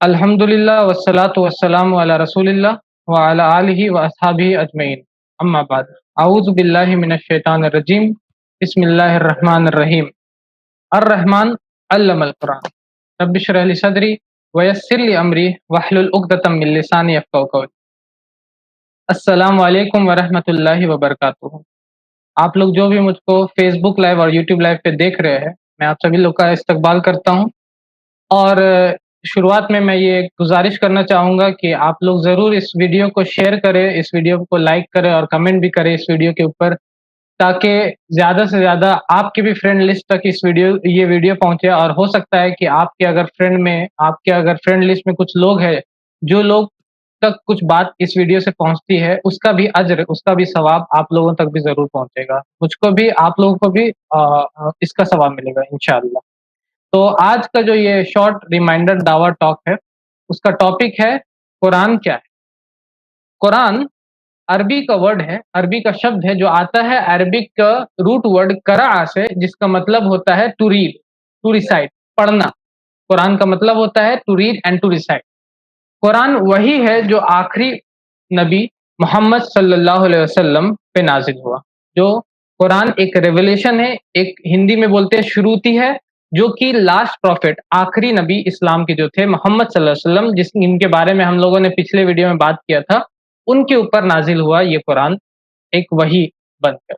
الحمدللہ والصلاة والسلام علی رسول اللہ وعلی آلہ واصحابہ اجمعین، اما بعد، اعوذ باللہ من الشیطان الرجیم، بسم اللہ الرحمن الرحیم۔ الرحمن علم القرآن، رب اشرح لی صدری ویسر لی امری واحلل عقدۃ من لسانی یفقہوا قولی۔ السلام علیکم ورحمۃ اللہ وبرکاتہ۔ آپ لوگ جو بھی مجھ کو فیس بک لائیو اور یوٹیوب لائیو پہ دیکھ رہے ہیں، میں آپ سبھی لوگ کا استقبال کرتا ہوں، اور شروعات میں یہ گزارش کرنا چاہوں گا کہ آپ لوگ ضرور اس ویڈیو کو شیئر کریں، اس ویڈیو کو لائک کریں اور کمنٹ بھی کریں اس ویڈیو کے اوپر، تاکہ زیادہ سے زیادہ آپ کے بھی فرینڈ لسٹ تک یہ ویڈیو پہنچے، اور ہو سکتا ہے کہ آپ کے اگر فرینڈ لسٹ میں کچھ لوگ ہیں جو لوگ تک کچھ بات اس ویڈیو سے پہنچتی ہے، اس کا بھی اجر، اس کا بھی ثواب آپ لوگوں تک بھی ضرور پہنچے گا، مجھ کو بھی، آپ لوگوں کو بھی اس کا ثواب ملے گا انشاءاللہ۔ تو آج کا جو یہ شارٹ ریمائنڈر دعویٰ ٹاک ہے، اس کا ٹاپک ہے قرآن کیا ہے۔ قرآن عربی کا ورڈ ہے، عربی کا شبد ہے جو آتا ہے عربک کا روٹ ورڈ قرأ سے، جس کا مطلب ہوتا ہے ٹو ریڈ، ٹو ریسائٹ، پڑھنا۔ قرآن کا مطلب ہوتا ہے to read and to recite. قرآن وہی ہے جو آخری نبی محمد صلی اللہ علیہ وسلم پہ نازل ہوا۔ جو قرآن ایک ریولیشن ہے، ایک ہندی میں بولتے ہیں شروطی ہے، جو کہ لاسٹ پروفٹ، آخری نبی اسلام کے جو تھے محمد صلی اللہ علیہ وسلم، ان کے بارے میں ہم لوگوں نے پچھلے ویڈیو میں بات کیا تھا، ان کے اوپر نازل ہوا یہ قرآن ایک وحی بن کر۔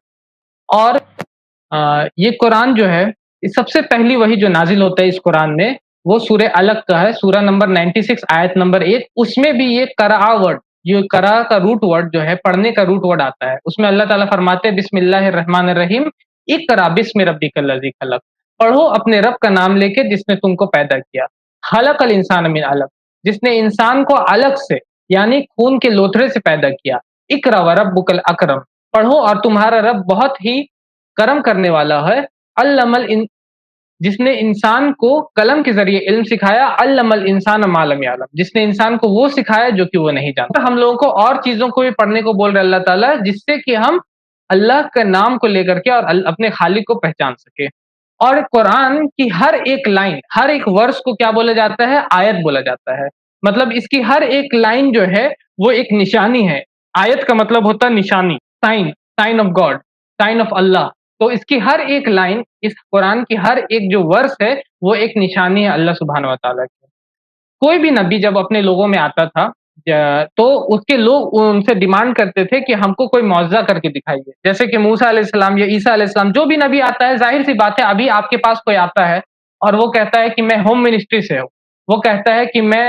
اور یہ قرآن جو ہے، سب سے پہلی وحی جو نازل ہوتا ہے اس قرآن میں، وہ سورہ علق کا ہے، سورہ نمبر 96 آیت نمبر 1۔ اس میں بھی یہ قرأ ورڈ، یہ قرأ کا روٹ ورڈ جو ہے، پڑھنے کا روٹ ورڈ آتا ہے۔ اس میں اللہ تعالیٰ فرماتے ہیں بسم اللہ الرحمن الرحیم، اقرأ بسم ربک الذی خلق، پڑھو اپنے رب کا نام لے کے جس نے تم کو پیدا کیا۔ خلق الانسان من علق، جس نے انسان کو علق سے یعنی خون کے لوتھڑے سے پیدا کیا۔ اقرأ وربک الاکرم، پڑھو اور تمہارا رب بہت ہی کرم کرنے والا ہے۔ علم جس نے انسان کو قلم کے ذریعے علم سکھایا۔ علم الانسان ما لم یعلم، جس نے انسان کو وہ سکھایا جو کہ وہ نہیں جانتا۔ ہم لوگوں کو اور چیزوں کو بھی پڑھنے کو بول رہے اللہ تعالیٰ، جس سے کہ ہم اللہ کے نام کو لے کر کے اور اپنے خالق کو پہچان سکے۔ اور قرآن کی ہر ایک لائن، ہر ایک ورس کو کیا بولا جاتا ہے؟ آیت بولا جاتا ہے۔ مطلب اس کی ہر ایک لائن جو ہے وہ ایک نشانی ہے۔ آیت کا مطلب ہوتا ہے نشانی، sign, sign of God, sign of Allah. تو اس کی ہر ایک لائن، اس قرآن کی ہر ایک جو ورس ہے، وہ ایک نشانی ہے اللہ سبحانہ و تعالیٰ کی۔ کوئی بھی نبی جب اپنے لوگوں میں آتا تھا تو اس کے لوگ ان سے ڈیمانڈ کرتے تھے کہ ہم کو کوئی معجزہ کر کے دکھائیے، جیسے کہ موسیٰ علیہ السلام یا عیسیٰ علیہ السلام، جو بھی نبی آتا ہے، ظاہر سی بات ہے ابھی آپ کے پاس کوئی آتا ہے اور وہ کہتا ہے کہ میں ہوم منسٹری سے ہوں، وہ کہتا ہے کہ میں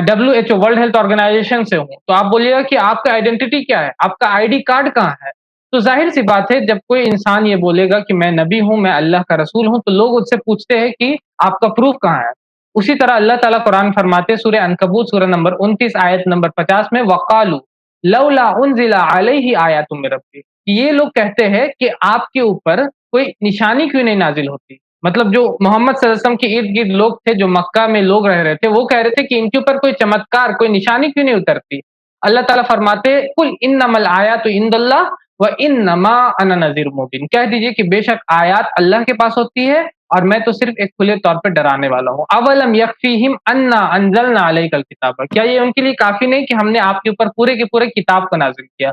WHO ورلڈ ہیلتھ آرگنائزیشن سے ہوں، تو آپ بولیے گا کہ آپ کا آئیڈینٹی کیا ہے، آپ کا ID کارڈ کہاں ہے؟ تو ظاہر سی بات ہے جب کوئی انسان یہ بولے گا کہ میں نبی ہوں، میں اللہ کا رسول ہوں، تو لوگ اس سے پوچھتے ہیں کہ آپ کا پروف کہاں ہے؟ اسی طرح اللہ تعالیٰ قرآن فرماتے سورہ عنکبوت سورہ نمبر 29 آیت نمبر 50 میں، وَقَالُوا لَوْلَا أُنزِلَ عَلَيْهِ آیَاتٌ مِّن رَبِّهِ، یہ لوگ کہتے ہیں کہ آپ کے اوپر کوئی نشانی کیوں نہیں نازل ہوتی؟ مطلب جو محمد صلی اللہ علیہ وسلم کے ارد گرد لوگ تھے، جو مکہ میں لوگ رہ رہے تھے، وہ کہہ رہے تھے کہ ان کے اوپر کوئی چمتکار، کوئی نشانی کیوں نہیں اترتی؟ اللہ تعالیٰ فرماتے قُلْ إِنَّمَا الْآيَاتُ عِندَ اللَّهِ وَإِنَّمَا أَنَا نَذِيرٌ مُبِينٌ، کہہ دیجئے کہ بے شک آیات اللہ کے پاس ہوتی ہے اور میں تو صرف ایک کھلے طور پہ ڈرانے والا ہوں۔ اولم یکفیہم انا انزلنا علیک الکتاب، کیا یہ ان کے لیے کافی نہیں کہ ہم نے آپ کے اوپر پورے کے پورے کتاب کو نازل کیا؟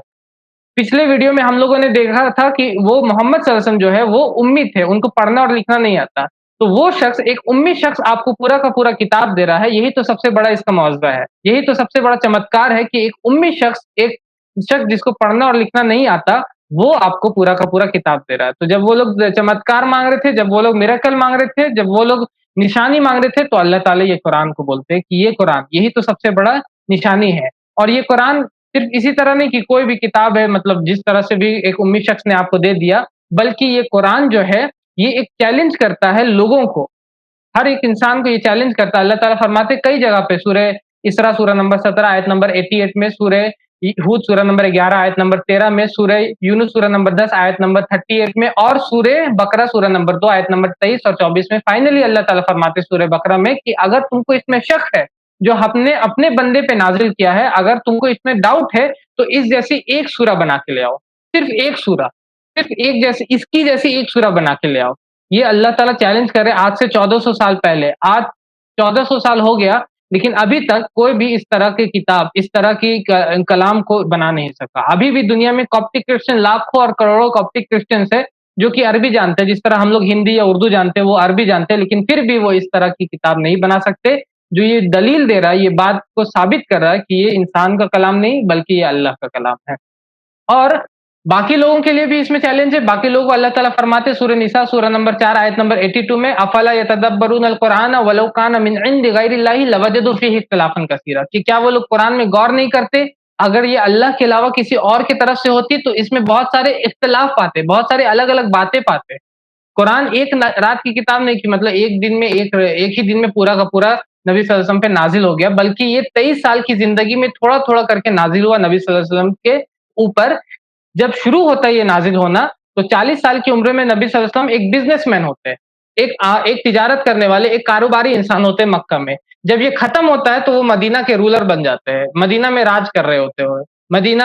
پچھلے ویڈیو میں ہم لوگوں نے دیکھا تھا کہ وہ محمد صلی اللہ علیہ وسلم جو ہے وہ امی تھے، ان کو پڑھنا اور لکھنا نہیں آتا، تو وہ شخص، ایک امی شخص آپ کو پورا کا پورا کتاب دے رہا ہے، یہی تو سب سے بڑا اس کا معجزہ ہے، یہی تو سب سے بڑا چمتکار ہے کہ ایک امی شخص، ایک شخص جس کو پڑھنا اور لکھنا نہیں آتا، وہ آپ کو پورا کا پورا کتاب دے رہا ہے۔ تو جب وہ لوگ چمتکار مانگ رہے تھے، جب وہ لوگ میریکل مانگ رہے تھے، جب وہ لوگ نشانی مانگ رہے تھے، تو اللہ تعالیٰ یہ قرآن کو بولتے ہیں کہ یہ قرآن، یہی تو سب سے بڑا نشانی ہے۔ اور یہ قرآن صرف اسی طرح نہیں کہ کوئی بھی کتاب ہے، مطلب جس طرح سے بھی ایک امی شخص نے آپ کو دے دیا، بلکہ یہ قرآن جو ہے یہ ایک چیلنج کرتا ہے لوگوں کو، ہر ایک انسان کو یہ چیلنج کرتا ہے۔ اللہ تعالیٰ فرماتے کئی جگہ پہ، سورہ اسراء سورہ نمبر 17 آیت نمبر 88 میں، سورہ ہود سورہ نمبر 11 آیت نمبر 13 میں، سورہ یونس سورہ نمبر 10 آیت نمبر 38 میں، اور سورہ بقرہ سورہ نمبر 2 آیت نمبر 23 اور 24 میں۔ فائنلی اللہ تعالیٰ فرماتے سورہ بقرہ میں کہ اگر تم کو اس میں شک ہے جو ہم نے اپنے بندے پہ نازل کیا ہے، اگر تم کو اس میں ڈاؤٹ ہے تو اس جیسی ایک سورہ بنا کے لے آؤ، صرف ایک سورہ، صرف ایک جیسی، اس کی جیسی ایک سورہ بنا کے لے آؤ۔ یہ اللہ تعالیٰ چیلنج کر رہے آج سے 1400 سال پہلے۔ آج 1400 سال ہو گیا، لیکن ابھی تک کوئی بھی اس طرح کی کتاب، اس طرح کی کلام کو بنا نہیں سکا۔ ابھی بھی دنیا میں کاپٹک کرسچن لاکھوں اور کروڑوں کاپٹک کرسچنس ہے جو کہ عربی جانتے ہیں، جس طرح ہم لوگ ہندی یا اردو جانتے ہیں وہ عربی جانتے ہیں، لیکن پھر بھی وہ اس طرح کی کتاب نہیں بنا سکتے، جو یہ دلیل دے رہا ہے، یہ بات کو ثابت کر رہا ہے کہ یہ انسان کا کلام نہیں بلکہ یہ اللہ کا کلام ہے۔ اور باقی لوگوں کے لیے بھی اس میں چیلنج ہے۔ باقی لوگوں کو اللہ تعالیٰ فرماتے سورہ نساء سورہ نمبر 4 آیت نمبر 82 میں، افلا یتدبرون القرآن ولو کان من عند غیر اللہ لوجدوا فیہ اختلافا کثیرا، کہ کیا وہ لوگ قرآن میں غور نہیں کرتے؟ اگر یہ اللہ کے علاوہ کسی اور کی طرف سے ہوتی تو اس میں بہت سارے اختلاف پاتے، بہت سارے الگ الگ باتیں پاتے۔ قرآن ایک رات کی کتاب نہیں کہ مطلب ایک دن میں ایک ہی دن میں پورا کا پورا نبی صلی اللہ علیہ وسلم پہ نازل ہو گیا، بلکہ یہ 23 سال کی زندگی میں تھوڑا تھوڑا کر کے نازل ہوا نبی صلی اللہ علیہ وسلم کے اوپر۔ جب شروع ہوتا ہے یہ نازل ہونا تو 40 سال کی عمر میں نبی صلی اللہ علیہ وسلم ایک بزنس مین ہوتے ہیں، ایک تجارت کرنے والے، ایک کاروباری انسان ہوتے ہیں مکہ میں۔ جب یہ ختم ہوتا ہے تو وہ مدینہ کے رولر بن جاتے ہیں، مدینہ میں راج کر رہے ہوتے ہیں، مدینہ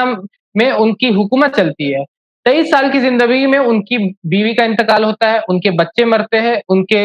میں ان کی حکومت چلتی ہے۔ 23 سال کی زندگی میں ان کی بیوی کا انتقال ہوتا ہے، ان کے بچے مرتے ہیں، ان کے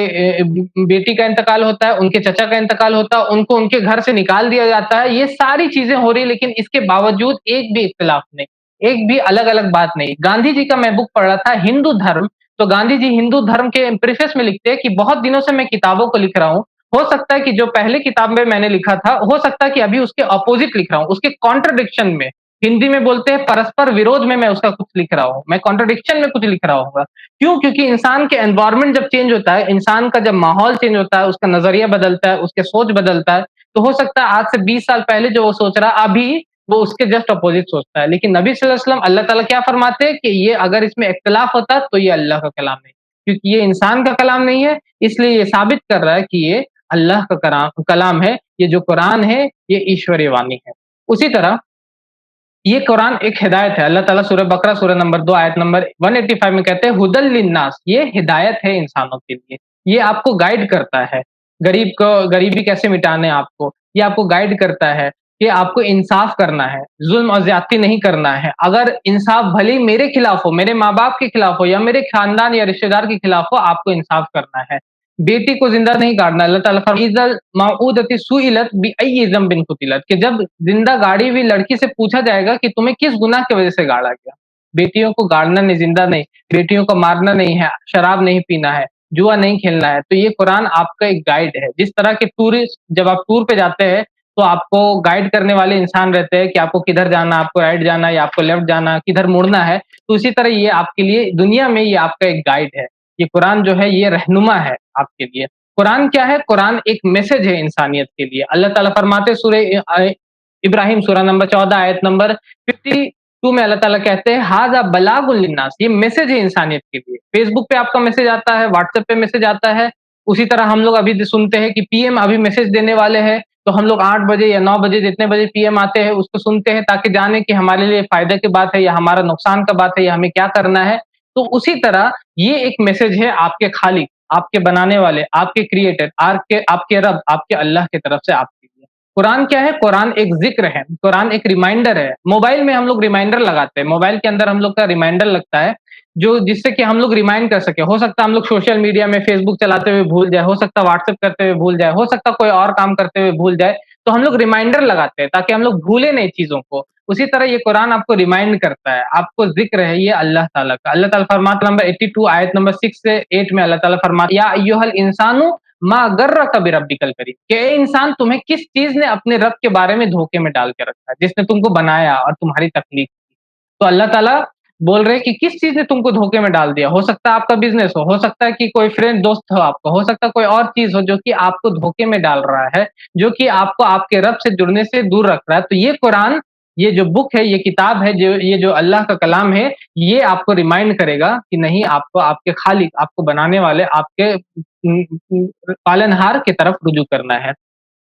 بیٹی کا انتقال ہوتا ہے، ان کے چچا کا انتقال ہوتا ہے، ان کو ان کے گھر سے نکال دیا جاتا ہے۔ یہ ساری چیزیں ہو رہی لیکن اس کے باوجود ایک بھی اختلاف نہیں، ایک بھی الگ الگ بات نہیں۔ گاندھی جی کا میں بک پڑھ رہا تھا ہندو دھرم، تو گاندھی جی ہندو دھرم کے پریفیس میں لکھتے ہیں کہ بہت دنوں سے میں کتابوں کو لکھ رہا ہوں، ہو سکتا ہے کہ جو پہلے کتاب میں نے لکھا تھا ہو سکتا ہے کہ ابھی اس کے اپوزٹ لکھ رہا ہوں، اس کے کانٹرڈکشن میں، ہندی میں بولتے ہیں پرسپر وروج میں اس کا کچھ لکھ رہا ہوں، میں کانٹرڈکشن میں کچھ لکھ رہا ہوں گا۔ کیوں؟ کیونکہ انسان کے انوائرمنٹ جب چینج ہوتا ہے، انسان کا جب ماحول چینج ہوتا ہے، اس کا نظریہ بدلتا ہے، اس کے سوچ بدلتا ہے، تو ہو سکتا ہے آج سے 20 سال پہلے جو وہ سوچ رہا ابھی وہ اس کے جسٹ اپوزٹ سوچتا ہے۔ لیکن نبی صلی اللہ علیہ وسلم اللہ تعالیٰ کیا فرماتے ہیں کہ یہ اگر اس میں اختلاف ہوتا تو یہ اللہ کا کلام نہیں، کیونکہ یہ انسان کا کلام نہیں ہے، اس لیے یہ ثابت کر رہا ہے کہ یہ اللہ کا کلام ہے، یہ جو قرآن ہے یہ ایشوری وانی ہے۔ اسی طرح یہ قرآن ایک ہدایت ہے۔ اللہ تعالیٰ سورہ بقرہ سورہ نمبر 2 آیت نمبر 185 میں کہتے ہیں ہدل للناس، یہ ہدایت ہے انسانوں کے لیے، یہ آپ کو گائیڈ کرتا ہے، غریبی کیسے مٹانے آپ کو، یہ آپ کو گائیڈ کرتا ہے کہ آپ کو انصاف کرنا ہے، ظلم اور زیادتی نہیں کرنا ہے۔ اگر انصاف بھلے ہی میرے خلاف ہو، میرے ماں باپ کے خلاف ہو یا میرے خاندان یا رشتہ دار کے خلاف ہو، آپ کو انصاف کرنا ہے۔ بیٹی کو زندہ نہیں گاڑنا، اللہ تعالیٰ فرماتا کہ جب زندہ گاڑی ہوئی لڑکی سے پوچھا جائے گا کہ تمہیں کس گناہ کی وجہ سے گاڑا گیا، بیٹیوں کو گاڑنا نہیں، زندہ نہیں، بیٹیوں کو مارنا نہیں ہے، شراب نہیں پینا ہے، جوا نہیں کھیلنا ہے۔ تو یہ قرآن آپ کا ایک گائیڈ ہے، جس طرح کے ٹورسٹ جب آپ ٹور پہ جاتے ہیں تو آپ کو گائیڈ کرنے والے انسان رہتے ہیں کہ آپ کو کدھر جانا، آپ کو رائٹ جانا یا آپ کو لیفٹ جانا، کدھر مڑنا ہے، تو اسی طرح یہ آپ کے لیے دنیا میں یہ آپ کا ایک گائیڈ ہے۔ یہ قرآن جو ہے یہ رہنما ہے آپ کے لیے۔ قرآن کیا ہے؟ قرآن ایک میسج ہے انسانیت کے لیے۔ اللہ تعالیٰ فرماتے سورہ ابراہیم سورہ نمبر 14 آیت نمبر 52 میں اللہ تعالیٰ کہتے ہیں ھذا بلاغ للناس، یہ میسج ہے انسانیت کے لیے۔ فیس بک پہ آپ کا میسج آتا ہے، واٹس ایپ پہ میسج آتا ہے، اسی طرح ہم لوگ ابھی سنتے ہیں کہ پی ایم ابھی میسج دینے والے ہیں، تو ہم لوگ 8 بجے یا 9 بجے جتنے بجے پی ایم آتے ہیں اس کو سنتے ہیں تاکہ جانیں کہ ہمارے لیے فائدہ کی بات ہے یا ہمارا نقصان کا بات ہے یا ہمیں کیا کرنا ہے۔ تو اسی طرح یہ ایک میسج ہے آپ کے خالق، آپ کے بنانے والے، آپ کے کریٹر، آپ کے رب، آپ کے اللہ کی طرف سے آپ کے لیے۔ قرآن کیا ہے؟ قرآن ایک ذکر ہے، قرآن ایک ریمائنڈر ہے۔ موبائل میں ہم لوگ ریمائنڈر لگاتے ہیں، موبائل کے اندر ہم لوگ کا ریمائنڈر لگتا ہے جو جس سے کہ ہم لوگ ریمائنڈ کر سکے۔ ہو سکتا ہے ہم لوگ سوشل میڈیا میں فیس بک چلاتے ہوئے بھول جائے، ہو سکتا ہے واٹس ایپ کرتے ہوئے بھول جائے، ہو سکتا ہے کوئی اور کام کرتے ہوئے بھول جائے، تو ہم لوگ ریمائنڈر لگاتے ہیں تاکہ ہم لوگ بھولے نہیں چیزوں کو۔ اسی طرح یہ قرآن آپ کو ریمائنڈ کرتا ہے، آپ کو ذکر ہے یہ اللہ تعالیٰ کا۔ اللہ تعالیٰ فرماتا نمبر 82 آیت نمبر 6 سے 8 میں اللہ تعالیٰ فرماتا یا ایھا الانسان ما غرک بربک الکریم، کہ اے انسان تمہیں کس چیز نے اپنے رب کے بارے میں دھوکے میں ڈال کے رکھا ہے، جس نے تم کو بنایا اور تمہاری تخلیق کی۔ تو اللہ تعالیٰ بول رہے کہ کس چیز نے تم کو دھوکے میں ڈال دیا؟ ہو سکتا ہے آپ کا بزنس ہو سکتا ہے کہ کوئی فرینڈ دوست ہو آپ کا، ہو سکتا ہے کوئی اور چیز ہو جو کہ آپ کو دھوکے میں ڈال رہا ہے، جو کہ آپ کو آپ کے رب سے جڑنے سے دور رکھ رہا ہے۔ تو یہ قرآن، یہ جو بک ہے، یہ کتاب ہے، یہ جو اللہ کا کلام ہے، یہ آپ کو ریمائنڈ کرے گا کہ نہیں، آپ کو آپ کے خالق، آپ کو بنانے والے، آپ کے پالنہار کی طرف رجوع کرنا ہے۔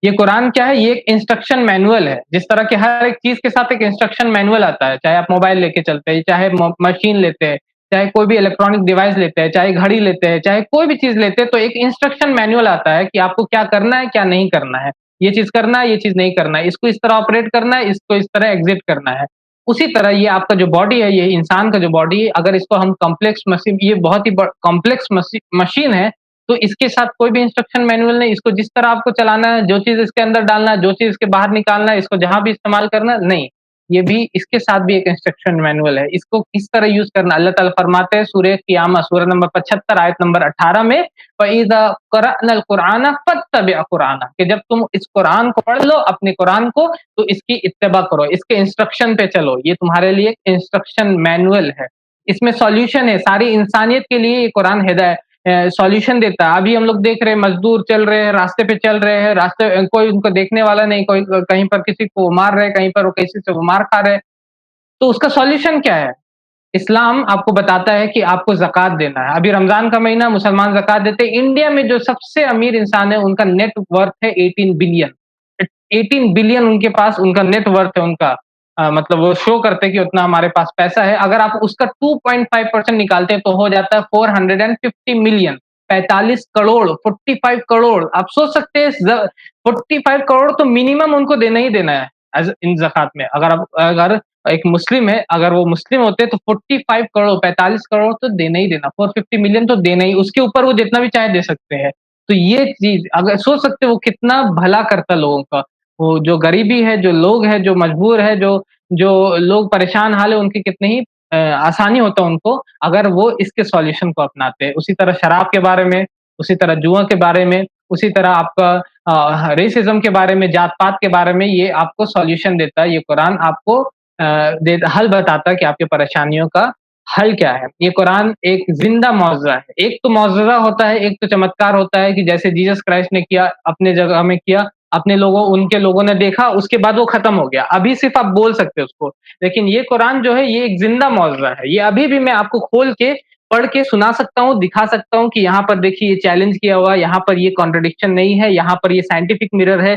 یہ قرآن کیا ہے؟ یہ ایک انسٹرکشن مینول ہے، جس طرح کہ ہر ایک چیز کے ساتھ ایک انسٹرکشن مینول آتا ہے، چاہے آپ موبائل لے کے چلتے ہیں، چاہے مشین لیتے ہیں، چاہے کوئی بھی الیکٹرانک ڈیوائس لیتے ہیں، چاہے گھڑی لیتے ہیں، چاہے کوئی بھی چیز لیتے ہیں، تو ایک انسٹرکشن مینول آتا ہے کہ آپ کو کیا کرنا ہے، کیا نہیں کرنا ہے، یہ چیز کرنا ہے، یہ چیز نہیں کرنا ہے، اس کو اس طرح آپریٹ کرنا ہے، اس کو اس طرح ایگزٹ کرنا ہے۔ اسی طرح یہ آپ کا جو باڈی ہے، یہ انسان کا جو باڈی ہے، اگر اس کو ہم کمپلیکس مشین، یہ بہت ہی کمپلیکس مشین ہے، تو اس کے ساتھ کوئی بھی انسٹرکشن مینول نہیں، اس کو جس طرح آپ کو چلانا ہے، جو چیز اس کے اندر ڈالنا ہے، جو چیز اس کے باہر نکالنا ہے، اس کو جہاں بھی استعمال کرنا ہے، نہیں، یہ بھی اس کے ساتھ بھی ایک انسٹرکشن مینول ہے، اس کو کس طرح یوز کرنا اللہ تعالیٰ فرماتے ہیں سورہ قیامہ سورہ نمبر 75 آیت نمبر 18 میں، فَإِذَا قَرَأْنَا الْقُرْآنَ فَاتَّبِعْ قُرْآنَ، کہ جب تم اس قرآن کو پڑھ لو، اپنے قرآن کو، تو اس کی اتباع کرو، اس کے انسٹرکشن پہ چلو، یہ تمہارے لیے انسٹرکشن مینول ہے، اس میں سولوشن ہے، ساری انسانیت کے لیے یہ قرآن ہدایت سولوشن دیتا ہے۔ ابھی ہم لوگ دیکھ رہے ہیں مزدور چل رہے ہیں، راستے پہ چل رہے ہیں، راستے کوئی ان کو دیکھنے والا نہیں، کوئی کہیں پر کسی کو مار رہے، کہیں پر وہ کسی سے وہ مار کھا رہے، تو اس کا سولوشن کیا ہے؟ اسلام آپ کو بتاتا ہے کہ آپ کو زکوٰۃ دینا ہے۔ ابھی رمضان کا مہینہ، مسلمان زکوٰۃ دیتے ہیں۔ انڈیا میں جو سب سے امیر انسان ہے ان کا نیٹ ورتھ ہے 18 بلین، 18 بلین ان کے پاس ان کا نیٹ ورتھ ہے، ان کا مطلب وہ شو کرتے کہ اتنا ہمارے پاس پیسہ ہے۔ اگر آپ اس کا 2.5% نکالتے ہیں تو ہو جاتا ہے 450 ملین، 45 کروڑ، 45 کروڑ۔ آپ سوچ سکتے ہیں 45 کروڑ تو منیمم ان کو دینا ہی دینا ہے ان زکوٰۃ میں۔ اگر ایک مسلم ہے، اگر وہ مسلم ہوتے تو 45 کروڑ، 45 کروڑ تو دینا ہی دینا، 450 ملین تو دینا ہی، اس کے اوپر وہ جتنا بھی چاہے دے سکتے ہیں۔ تو یہ چیز اگر سوچ سکتے وہ کتنا بھلا کرتا لوگوں کا، وہ جو غریبی ہے، جو لوگ ہے، جو مجبور ہے، جو لوگ پریشان حال ہے، ان کی کتنی ہی آسانی ہوتا ان کو اگر وہ اس کے سولوشن کو اپناتے ہیں۔ اسی طرح شراب کے بارے میں، اسی طرح جوا کے بارے میں، اسی طرح آپ کا ریسزم کے بارے میں، جات پات کے بارے میں، یہ آپ کو سولوشن دیتا ہے۔ یہ قرآن آپ کو حل بتاتا ہے کہ آپ کی پریشانیوں کا حل کیا ہے۔ یہ قرآن ایک زندہ معجزہ ہے۔ ایک تو معجزہ ہوتا ہے، ایک تو چمتکار ہوتا ہے کہ جیسے جیسس کرائسٹ نے کیا، اپنے جگہ میں کیا، اپنے ان کے لوگوں نے دیکھا، اس کے بعد وہ ختم ہو گیا، ابھی صرف آپ بول سکتے اس کو۔ لیکن یہ قرآن جو ہے یہ ایک زندہ معجزہ ہے، یہ ابھی بھی میں آپ کو کھول کے پڑھ کے سنا سکتا ہوں، دکھا سکتا ہوں کہ یہاں پر دیکھیے یہ چیلنج کیا ہوا، یہاں پر یہ کانٹرڈکشن نہیں ہے، یہاں پر یہ سائنٹیفک میرر ہے،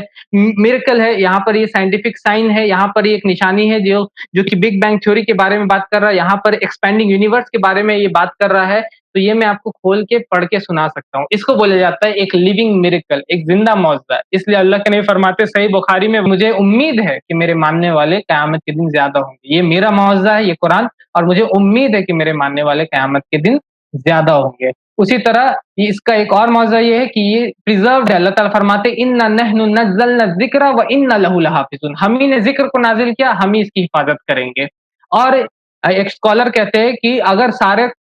میریکل ہے، یہاں پر یہ سائنٹیفک سائن ہے، یہاں پر یہ ایک نشانی ہے جو کہ بگ بینگ تھیوری کے بارے میں بات کر رہا ہے، یہاں پر ایکسپینڈنگ یونیورس کے بارے میں یہ بات کر رہا ہے۔ تو یہ میں آپ کو کھول کے پڑھ کے سنا سکتا ہوں، اس کو بولا جاتا ہے ایک لیونگ میریکل، ایک زندہ معجزہ ہے۔ اس لیے اللہ کے نبی فرماتے صحیح بخاری میں، مجھے امید ہے کہ میرے ماننے والے قیامت کے دن زیادہ ہوں گے۔ یہ میرا معجزہ ہے یہ قرآن، اور مجھے امید ہے کہ میرے ماننے والے قیامت کے دن زیادہ ہوں گے۔ اسی طرح اس کا ایک اور موضوع یہ ہے کہ یہ پریزروڈ ہے۔ اللہ تعالیٰ فرماتے اِنَّا نَحْنُ نَزَّلْنَا الذِّكْرَ وَإِنَّا لَهُ لَحَافِظُونَ، ہم ہی نے ذکر کو نازل کیا، ہم ہی اس کی حفاظت کریں گے۔ اور ایک اسکالر کہتے ہیں کہ اگر سارے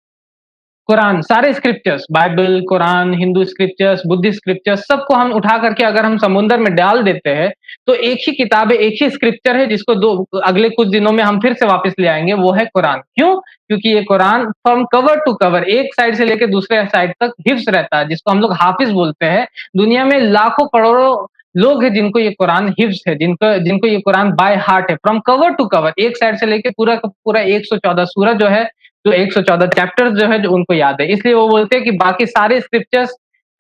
قرآن، سارے اسکرپچرس، بائبل، قرآن، ہندو اسکرپچرس، بدھ اسکرپچرس، سب کو ہم اٹھا کر کے اگر ہم سمندر میں ڈال دیتے ہیں تو ایک ہی کتاب ہے، ایک ہی اسکرپچر ہے جس کو اگلے کچھ دنوں میں ہم پھر سے واپس لے آئیں گے، وہ ہے قرآن۔ کیوں؟ کیونکہ یہ قرآن فرام کور ٹو کور، ایک سائڈ سے لے کے دوسرے سائڈ تک حفظ رہتا ہے، جس کو ہم لوگ حافظ بولتے ہیں۔ دنیا میں لاکھوں کروڑوں لوگ ہیں جن کو یہ قرآن حفظ ہے، جن کو یہ قرآن بائی ہارٹ ہے، فرام کور ٹو کور، ایک سائڈ سے لے کے پورا کا پورا 114 سورہ جو ہے، جو 114 چیپٹر جو ہے جو ان کو یاد ہے۔ اس لیے وہ بولتے ہیں کہ باقی سارے اسکرپچرس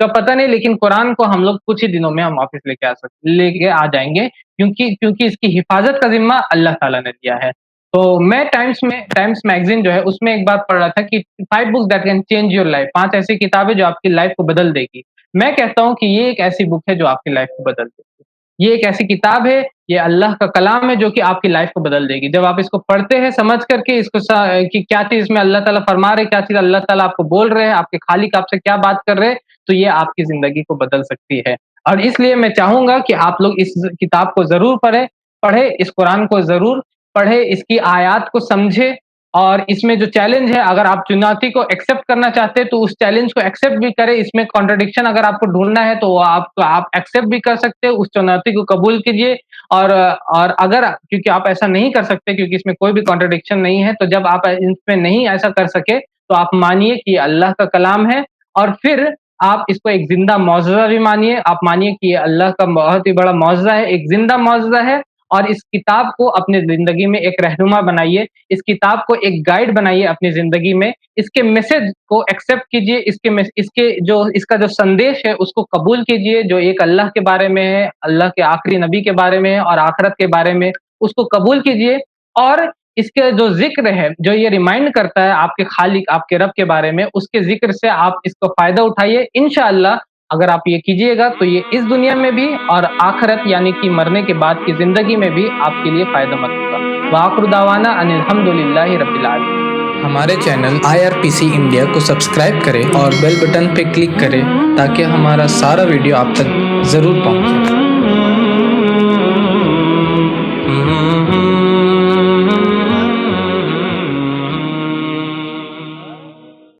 کا پتہ نہیں، لیکن قرآن کو ہم لوگ کچھ ہی دنوں میں ہم واپس لے کے آ جائیں گے، کیونکہ اس کی حفاظت کا ذمہ اللہ تعالیٰ نے دیا ہے۔ تو میں ٹائمس میگزین جو ہے اس میں ایک بات پڑھ رہا تھا کہ 5 books that can change your life، 5 ایسی کتابیں جو آپ کی لائف کو بدل دے گی۔ میں کہتا ہوں کہ یہ ایک ایسی بک ہے جو آپ کی لائف کو بدل دے گی، یہ ایک ایسی کتاب ہے، یہ اللہ کا کلام ہے جو کہ آپ کی لائف کو بدل دے گی۔ جب آپ اس کو پڑھتے ہیں سمجھ کر کے اس کو کہ کیا چیز اس میں اللہ تعالیٰ فرما رہے، کیا چیز اللہ تعالیٰ آپ کو بول رہے ہیں، آپ کے خالق آپ سے کیا بات کر رہے، تو یہ آپ کی زندگی کو بدل سکتی ہے۔ اور اس لیے میں چاہوں گا کہ آپ لوگ اس کتاب کو ضرور پڑھیں، اس قرآن کو ضرور پڑھیں، اس کی آیات کو سمجھیں، اور اس میں جو چیلنج ہے اگر آپ چنوتی کو ایکسیپٹ کرنا چاہتے ہیں تو اس چیلنج کو ایکسیپٹ بھی کریں۔ اس میں کانٹرڈکشن اگر آپ کو ڈھونڈنا ہے تو آپ ایکسیپٹ بھی کر سکتے ہیں، اس چنوتی کو قبول کیجیے۔ اور اگر کیونکہ آپ ایسا نہیں کر سکتے کیونکہ اس میں کوئی بھی کانٹرڈکشن نہیں ہے، تو جب آپ اس میں نہیں ایسا کر سکے تو آپ مانیے کہ یہ اللہ کا کلام ہے، اور پھر آپ اس کو ایک زندہ معجزہ بھی مانیے، آپ مانیے کہ یہ اللہ کا بہت ہی بڑا معجزہ ہے، ایک زندہ معجزہ ہے، اور اس کتاب کو اپنی زندگی میں ایک رہنما بنائیے، اس کتاب کو ایک گائیڈ بنائیے اپنی زندگی میں، اس کے میسج کو ایکسیپٹ کیجیے، اس کا جو سندیش ہے اس کو قبول کیجیے، جو ایک اللہ کے بارے میں ہے، اللہ کے آخری نبی کے بارے میں ہے اور آخرت کے بارے میں، اس کو قبول کیجیے۔ اور اس کے جو ذکر ہے جو یہ ریمائنڈ کرتا ہے آپ کے خالق، آپ کے رب کے بارے میں، اس کے ذکر سے آپ اس کو فائدہ اٹھائیے۔ انشاءاللہ اگر آپ یہ کیجیے گا تو یہ اس دنیا میں بھی اور آخرت یعنی کہ مرنے کے بعد کی زندگی میں بھی آپ کے لیے فائدہ مند ہوگا۔ وآخر دعوانا ان الحمد للہ رب العالمین۔ ہمارے چینل IRPC انڈیا کو سبسکرائب کریں اور بیل بٹن پہ کلک کریں تاکہ ہمارا سارا ویڈیو آپ تک ضرور پہنچے۔